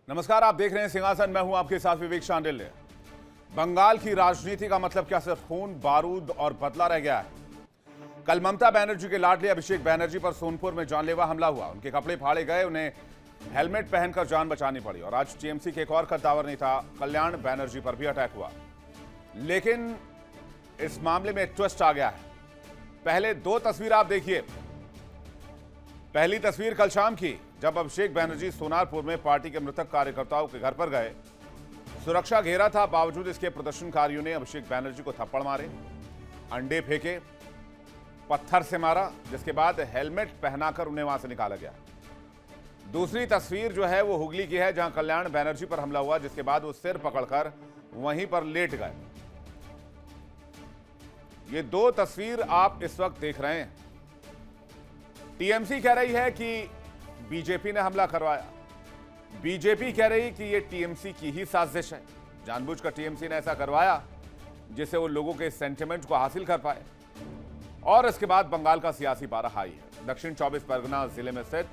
नमस्कार, आप देख रहे हैं सिंहासन। मैं हूं आपके साथ विवेक शांडिल्य। बंगाल की राजनीति का मतलब क्या सिर्फ खून, बारूद और बदला रह गया है? कल ममता बनर्जी के लाडले अभिषेक बनर्जी पर सोनपुर में जानलेवा हमला हुआ। उनके कपड़े फाड़े गए, उन्हें हेलमेट पहनकर जान बचानी पड़ी। और आज टीएमसी के एक और कद्दावर नेता कल्याण बनर्जी पर भी अटैक हुआ। लेकिन इस मामले में ट्विस्ट आ गया है। पहले दो तस्वीर आप देखिए। पहली तस्वीर कल शाम की, जब अभिषेक बनर्जी सोनारपुर में पार्टी के मृतक कार्यकर्ताओं के घर पर गए। सुरक्षा घेरा था, बावजूद इसके प्रदर्शनकारियों ने अभिषेक बनर्जी को थप्पड़ मारे, अंडे फेंके, पत्थर से मारा, जिसके बाद हेलमेट पहनाकर उन्हें वहां से निकाला गया। दूसरी तस्वीर जो है वो हुगली की है, जहां कल्याण बनर्जी पर हमला हुआ, जिसके बाद वो सिर पकड़कर वहीं पर लेट गए। ये दो तस्वीर आप इस वक्त देख रहे हैं। टीएमसी कह रही है कि बीजेपी ने हमला करवाया। बीजेपी कह रही कि ये टीएमसी की ही साजिश है, जानबूझकर टीएमसी ने ऐसा करवाया जिससे वो लोगों के सेंटिमेंट को हासिल कर पाए। और इसके बाद बंगाल का सियासी पारा हाई है। दक्षिण 24 परगना जिले में स्थित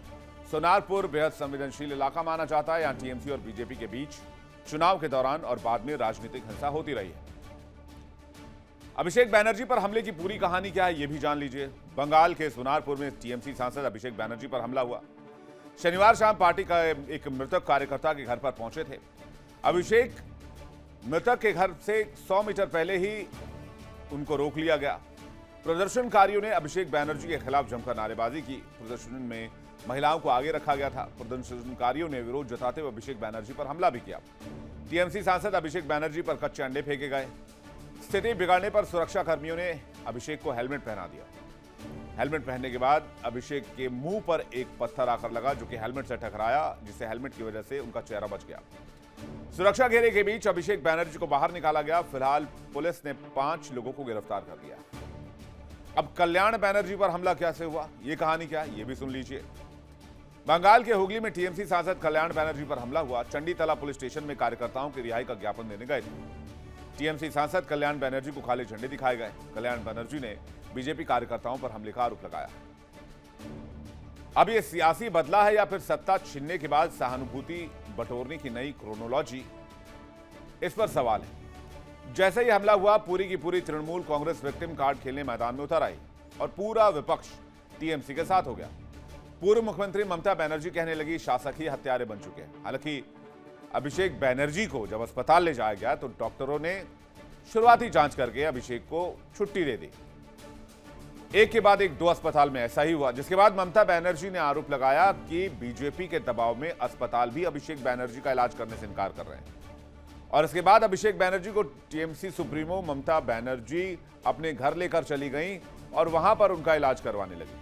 सोनारपुर बेहद संवेदनशील इलाका माना जाता है। यहां टीएमसी और बीजेपी के बीच चुनाव के दौरान और बाद में राजनीतिक हिंसा होती रही है। अभिषेक बनर्जी पर हमले की पूरी कहानी क्या है, यह भी जान लीजिए। बंगाल के सोनारपुर में टीएमसी सांसद अभिषेक बनर्जी पर हमला हुआ। शनिवार शाम पार्टी का एक मृतक कार्यकर्ता के घर पर पहुंचे थे। अभिषेक मृतक के घर से 100 मीटर पहले ही उनको रोक लिया गया। प्रदर्शनकारियों ने अभिषेक बनर्जी के खिलाफ जमकर नारेबाजी की। प्रदर्शन में महिलाओं को आगे रखा गया था। प्रदर्शनकारियों ने विरोध जताते हुए अभिषेक बनर्जी पर हमला भी किया। टीएमसी सांसद अभिषेक बनर्जी पर कच्चे अंडे फेंके गए। स्थिति बिगड़ने पर सुरक्षा कर्मियों ने अभिषेक को हेलमेट पहना दिया। हेलमेट पहनने के बाद अभिषेक के मुंह पर एक पत्थर आकर लगा, जो कि हेलमेट से टकराया, जिससे हेलमेट की वजह से उनका चेहरा बच गया। सुरक्षा घेरे के बीच अभिषेक बनर्जी को बाहर निकाला गया। फिलहाल पुलिस ने 5 लोगों को गिरफ्तार कर लिया। अब कल्याण बनर्जी पर हमला कैसे हुआ, ये कहानी क्या है, ये भी सुन लीजिए। बंगाल के हुगली में टीएमसी सांसद कल्याण बनर्जी पर हमला हुआ। चंडीतला पुलिस स्टेशन में कार्यकर्ताओं की रिहाई का ज्ञापन देने गए थे। टीएमसी सांसद कल्याण बनर्जी को काले झंडे दिखाए गए। कल्याण बनर्जी ने बीजेपी कार्यकर्ताओं पर हमले का आरोप लगाया। अब यह सियासी बदला है या फिर सत्ता छीनने के बाद सहानुभूति बटोरने की नई क्रोनोलॉजी, इस पर सवाल है। जैसे ही हमला हुआ, पूरी की पूरी तृणमूल कांग्रेस विक्टिम कार्ड खेलने मैदान में उतर आई और पूरा विपक्ष टीएमसी के साथ हो गया। पूर्व मुख्यमंत्री ममता बनर्जी कहने लगी शासक ही हत्यारे बन चुके हैं। हालांकि अभिषेक बनर्जी को जब अस्पताल ले जाया गया तो डॉक्टरों ने शुरुआती जांच करके अभिषेक को छुट्टी दे दी। एक के बाद एक 2 अस्पताल में ऐसा ही हुआ, जिसके बाद ममता बनर्जी ने आरोप लगाया कि बीजेपी के दबाव में अस्पताल भी अभिषेक बनर्जी का इलाज करने से इनकार कर रहे हैं। और इसके बाद अभिषेक बनर्जी को टीएमसी सुप्रीमो ममता बनर्जी अपने घर लेकर चली गई और वहां पर उनका इलाज करवाने लगी।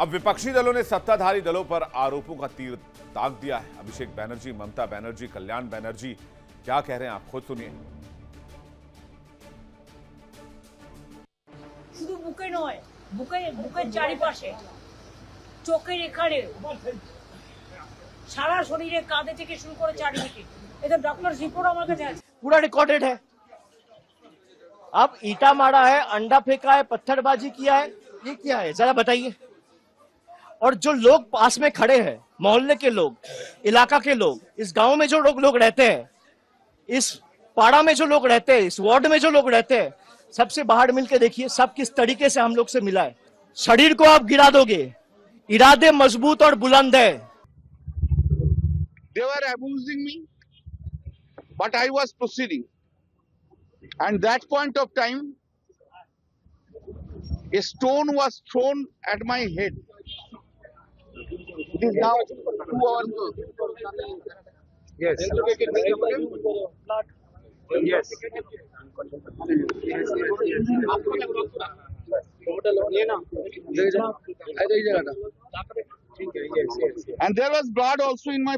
अब विपक्षी दलों ने सत्ताधारी दलों पर आरोपों का तीर दाग दिया है। अभिषेक बनर्जी, ममता बनर्जी, कल्याण बनर्जी क्या कह रहे हैं, आप खुद सुनिए। শুধু বুকে নয়, বুকের চারিপাশে, চোখের এখানে, সারা শরীরে, কাঁধে থেকে শুরু করে চারিদিকে। এটা ডক্টর রিপোর্ট আমার কাছে আছে, पूरा रिकॉर्डेड है। अब ईटा मारा है, अंडा फेंका है, पत्थरबाजी किया है, ये क्या है जरा बताइए। और जो लोग पास में खड़े हैं, मोहल्ले के लोग, इलाका के लोग, इस गांव में जो लोग रहते हैं, इस पाड़ा में जो लोग रहते हैं, इस वार्ड में जो लोग रहते हैं, सबसे बाहर मिलकर देखिए सब किस तरीके से हम लोग से मिला है। शरीर को आप गिरा दोगे, इरादे मजबूत और बुलंद है। They were abusing me, but I was proceeding. And that point of time, a stone was thrown at my head. It is now 2 hours. Yes. Yes. And there was blood also in my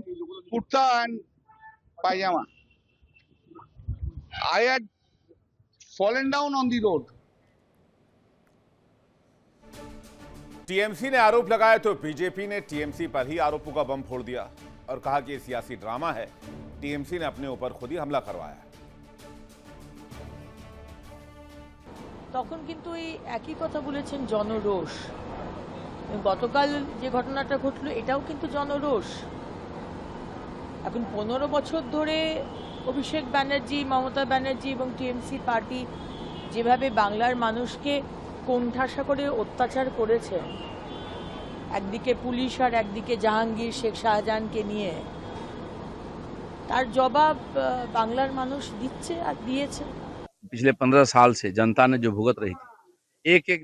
kurta and pajama. I had fallen down on the road. TMC ने आरोप लगाया तो BJP ने TMC पर ही आरोपों का बम फोड़ दिया और कहा कि ये सियासी ड्रामा है। टीएमसी ने अपने ऊपर खुद ही हमला करवाया है। তখন কিন্তু এই একই কথা বলেছেন জনরোষ। গতকাল যে ঘটনাটা ঘটলো এটাও কিন্তু জনরোষ। এখন 15 বছর ধরে অভিষেক ব্যানার্জি, মমতা ব্যানার্জি এবং টিএমসি পার্টি যেভাবে বাংলার মানুষকে কোণঠাসা করে অত্যাচার করেছে, একদিকে পুলিশ আর একদিকে জাহাঙ্গীর শেখ শাহজাহানকে নিয়ে, তার জবাব বাংলার মানুষ দিচ্ছে আর দিয়েছে। पिछले 15 साल से जनता ने जो भुगत रही थी, एक एक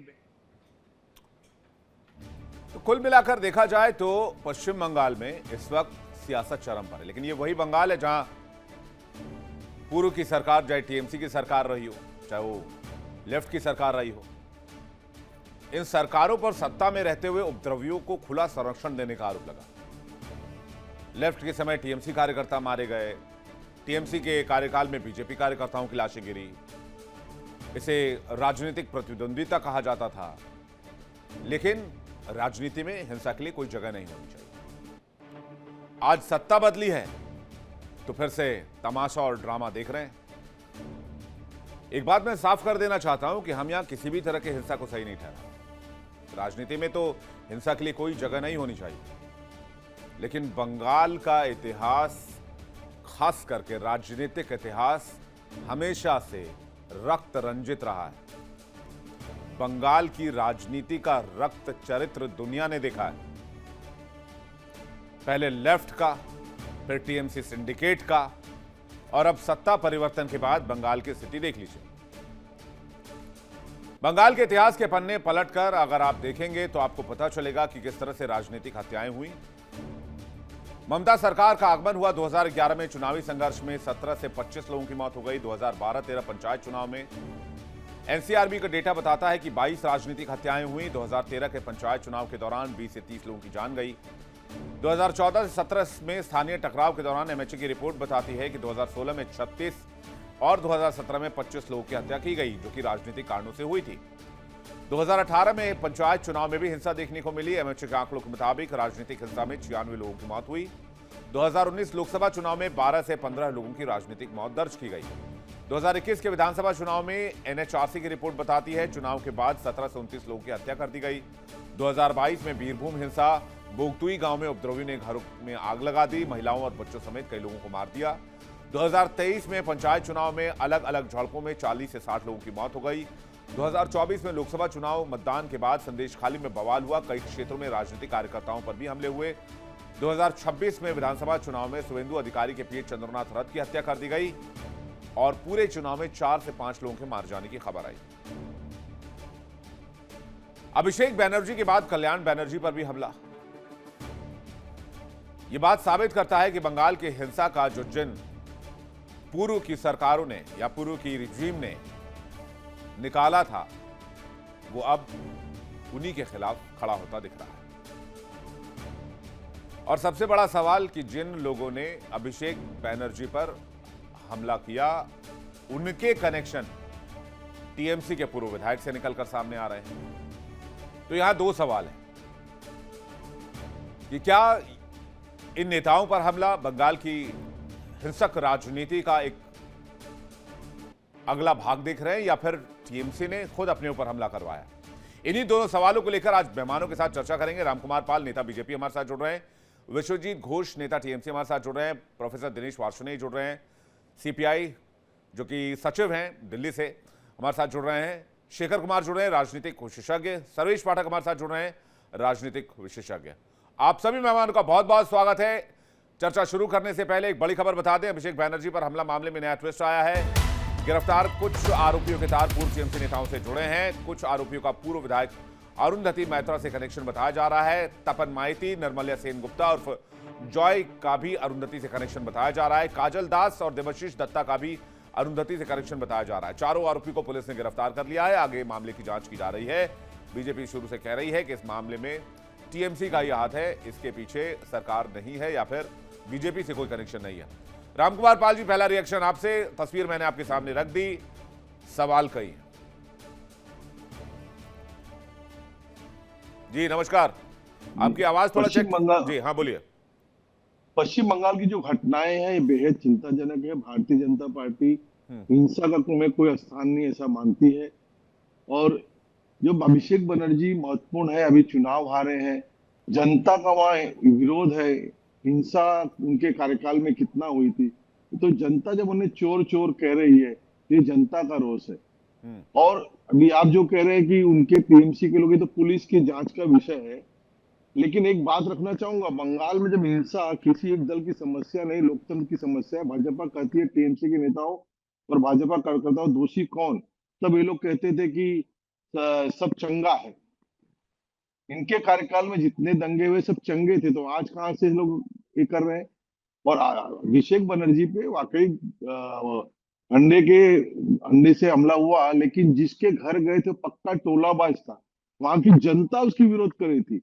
तो कुल मिलाकर देखा जाए तो पश्चिम बंगाल में इस वक्त सियासत चरम पर है, लेकिन ये वही बंगाल है जहां पूर्व की सरकार, चाहे टीएमसी की सरकार रही हो, चाहे वो लेफ्ट की सरकार रही हो, इन सरकारों पर सत्ता में रहते हुए उपद्रवियों को खुला संरक्षण देने का आरोप लगा। लेफ्ट के समय टीएमसी कार्यकर्ता मारे गए, टीएमसी के कार्यकाल में बीजेपी कार्यकर्ताओं की लाशें गिरी, इसे राजनीतिक प्रतिद्वंद्विता कहा जाता था, लेकिन राजनीति में हिंसा के लिए कोई जगह नहीं होनी चाहिए। आज सत्ता बदली है तो फिर से तमाशा और ड्रामा देख रहे हैं। एक बात मैं साफ कर देना चाहता हूं कि हम यहां किसी भी तरह की हिंसा को सही नहीं ठहरा। राजनीति में तो हिंसा के लिए कोई जगह नहीं होनी चाहिए, लेकिन बंगाल का इतिहास, खास करके राजनीतिक इतिहास, हमेशा से रक्त रंजित रहा है। बंगाल की राजनीति का रक्त चरित्र दुनिया ने देखा है। पहले लेफ्ट का, फिर टीएमसी सिंडिकेट का, और अब सत्ता परिवर्तन के बाद बंगाल की स्थिति देख लीजिए। बंगाल के इतिहास के पन्ने पलटकर अगर आप देखेंगे तो आपको पता चलेगा कि किस तरह से राजनीतिक हत्याएं हुई। ममता सरकार का आगमन हुआ 2011 में। चुनावी संघर्ष में 17 से 25 लोगों की मौत हो गई। 2012-13 पंचायत चुनाव में एनसीआरबी का डेटा बताता है कि 22 राजनीतिक हत्याएं हुई। 2013 के पंचायत चुनाव के दौरान 20 से 30 लोगों की जान गई। 2014 से 17 में स्थानीय टकराव के दौरान एमएचए की रिपोर्ट बताती है कि 2016 में 36 और 2017 में 25 लोगों की हत्या की गई, जो कि राजनीतिक कारणों से हुई थी। 2018 में पंचायत चुनाव में भी हिंसा देखने को मिली। एमएचए के आंकड़ों के मुताबिक राजनीतिक हिंसा में 96 लोगों की मौत हुई। 2019 लोकसभा चुनाव में 12 से 15 लोगों की राजनीतिक मौत दर्ज की गई। 2021 के विधानसभा चुनाव में एनएचआरसी की रिपोर्ट बताती है चुनाव के बाद 17 से 29 लोगों की हत्या कर दी गई। 2022 में बीरभूम हिंसा, बोगतुई गांव में उपद्रवियों ने घरों में आग लगा दी, महिलाओं और बच्चों समेत कई लोगों को मार दिया। 2023 में पंचायत चुनाव में अलग अलग झड़पों में 40 से 60 लोगों की मौत हो गई। 2024 में लोकसभा चुनाव मतदान के बाद संदेशखाली में बवाल हुआ। कई क्षेत्रों में राजनीतिक कार्यकर्ताओं पर भी हमले हुए। 2026 में विधानसभा चुनाव में शुभेंदु अधिकारी के पीए चंद्रनाथ रथ की हत्या कर दी गई और पूरे चुनाव में 4 से 5 लोगों के मार जाने की खबर आई। अभिषेक बनर्जी के बाद कल्याण बनर्जी पर भी हमला। यह बात साबित करता है कि बंगाल के हिंसा का जो जिन पूर्व की सरकारों ने या पूर्व की रिजीम ने निकाला था, वो अब उन्हीं के खिलाफ खड़ा होता दिख रहा है। और सबसे बड़ा सवाल कि जिन लोगों ने अभिषेक बनर्जी पर हमला किया, उनके कनेक्शन टीएमसी के पूर्व विधायक से निकलकर सामने आ रहे हैं। तो यहां दो सवाल हैं कि क्या इन नेताओं पर हमला बंगाल की हिंसक राजनीति का एक अगला भाग देख रहे हैं, या फिर टीएमसी ने खुद अपने ऊपर हमला करवाया? इन्हीं दोनों सवालों को लेकर आज मेहमानों के साथ चर्चा करेंगे। रामकुमार पाल, नेता बीजेपी, हमारे साथ जुड़ रहे हैं। विश्वजीत घोष, नेता टीएमसी, हमारे साथ जुड़ रहे हैं। प्रोफेसर दिनेश वार्ष्णेय जुड़ रहे हैं, सीपीआई जो कि सचिव हैं दिल्ली से, हमारे साथ जुड़ रहे हैं। शेखर कुमार जुड़ रहे हैं, राजनीतिक विशेषज्ञ। सर्वेश पाठक हमारे साथ जुड़ रहे हैं, राजनीतिक विशेषज्ञ। आप सभी मेहमानों का बहुत बहुत स्वागत है। चर्चा शुरू करने से पहले एक बड़ी खबर बता दें, अभिषेक बनर्जी पर हमला मामले में नया ट्विस्ट आया है। गिरफ्तार कुछ आरोपियों के तार पूर्व टीएमसी नेताओं से जुड़े हैं। कुछ आरोपियों का पूर्व विधायक अरुंधति मैत्रा से कनेक्शन बताया जा रहा है। तपन माइती, निर्मल्या सेन गुप्ता उर्फ जॉय का भी अरुंधति से कनेक्शन बताया जा रहा है। काजल दास और देवाशीष दत्ता का भी अरुंधति से कनेक्शन बताया जा रहा है। चारों आरोपी को पुलिस ने गिरफ्तार कर लिया है। आगे मामले की जांच की जा रही है। बीजेपी शुरू से कह रही है कि इस मामले में टीएमसी का ही हाथ है, इसके पीछे सरकार नहीं है या फिर बीजेपी से कोई कनेक्शन नहीं है। रामकुमार पाल जी, पहला रिएक्शन आपसे। तस्वीर मैंने आपके सामने रख दी, सवाल कई हैं। जी नमस्कार, आपकी आवाज थोड़ा चेक। जी हाँ बोलिए। पश्चिम बंगाल की जो घटनाएं हैं ये बेहद चिंताजनक है। भारतीय जनता पार्टी हिंसा का में कोई स्थान नहीं ऐसा मानती है। और जो अभिषेक बनर्जी महत्वपूर्ण है, अभी चुनाव हारे हैं, जनता का वहां विरोध है, हिंसा उनके कार्यकाल में कितना हुई थी। तो जनता जब उन्हें चोर चोर कह रही है, ये जनता का रोष है। और अभी आप जो कह रहे हैं कि उनके टीएमसी के लोग, ये तो पुलिस की जांच का विषय है। लेकिन एक बात रखना चाहूंगा, बंगाल में जब हिंसा किसी एक दल की समस्या नहीं, लोकतंत्र की समस्या है। भाजपा कहती है टीएमसी के नेताओं और भाजपा कार्यकर्ताओं दोषी कौन, तब ये लोग कहते थे कि सब चंगा है। इनके कार्यकाल में जितने दंगे हुए सब चंगे थे, तो आज कहां से लोग ये कर रहे हैं। और अभिषेक बनर्जी पे वाकई अंडे से हमला हुआ, लेकिन जिसके घर गए थे पक्का टोलाबाज था, वहां की जनता उसकी विरोध कर रही थी।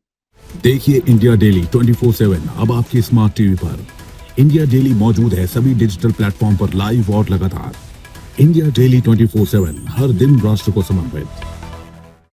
देखिए इंडिया डेली 24/7 अब आपकी स्मार्ट टीवी पर। इंडिया डेली मौजूद है सभी डिजिटल प्लेटफॉर्म पर लाइव और लगातार। इंडिया डेली 24/7 हर दिन राष्ट्र को समर्पित।